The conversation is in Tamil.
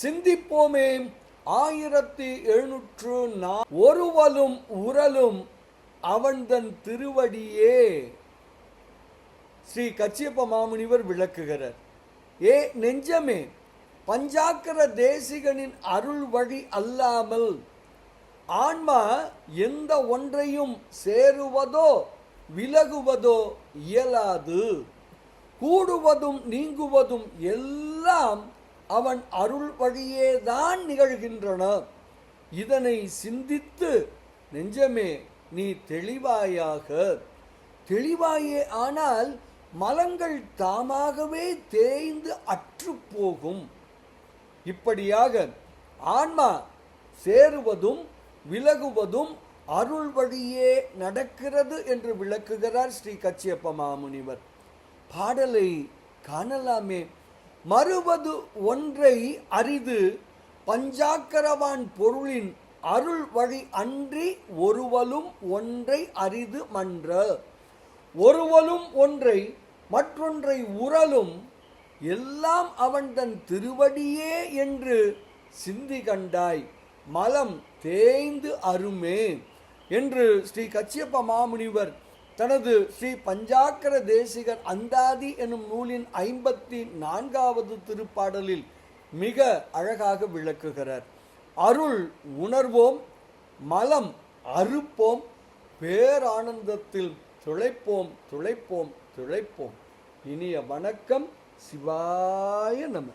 சிந்திப்போமே. 1704 ஒருவலும் உரலும் அவன்தன் திருவடியே. ஸ்ரீ கச்சியப்ப மாமுனிவர் விளக்குகிறார். ஏ நெஞ்சமே, பஞ்சாக்கர தேசிகனின் அருள் வழி அல்லாமல் ஆன்மா எந்த ஒன்றையும் சேருவதோ விலகுவதோ இயலாது. கூடுவதும் நீங்குவதும் எல்லாம் அவன் அருள் வழியேதான் நிகழ்கின்றன. இதனை சிந்தித்து நெஞ்சமே நீ தெளிவாயாக. தெளிவாயே ஆனால் மலங்கள் தாமாகவே தேய்ந்து அற்று போகும். இப்படியாக ஆன்மா சேருவதும் விலகுவதும் அருள் வழியே நடக்கிறது என்று விளக்குகிறார் ஸ்ரீ கச்சியப்ப மாமுனிவர். பாடலை காணலாமே. மறுவது ஒன்றை அரிது பஞ்சாக்கரவான் பொருளின் அருள் வழி அன்றி ஒருவலும் ஒன்றை அரிது மன்ற. ஒருவலும் ஒன்றை மற்றொன்றை உரலும் எல்லாம் அவன் தன் திருவடியே என்று சிந்தி கண்டாய் மலம் தேய்ந்து அருமே என்று ஸ்ரீ கச்சியப்ப மாமுனிவர் தனது ஸ்ரீ பஞ்சாக்கர தேசிகர் அந்தாதி எனும் நூலின் 54வது திருப்பாடலில் மிக அழகாக விளக்குகிறார். அருள் உணர்வோம், மலம் அறுப்போம், பேரானந்தத்தில் துளைப்போம் துளைப்போம் துளைப்போம். இனிய வணக்கம். சிவாய நம.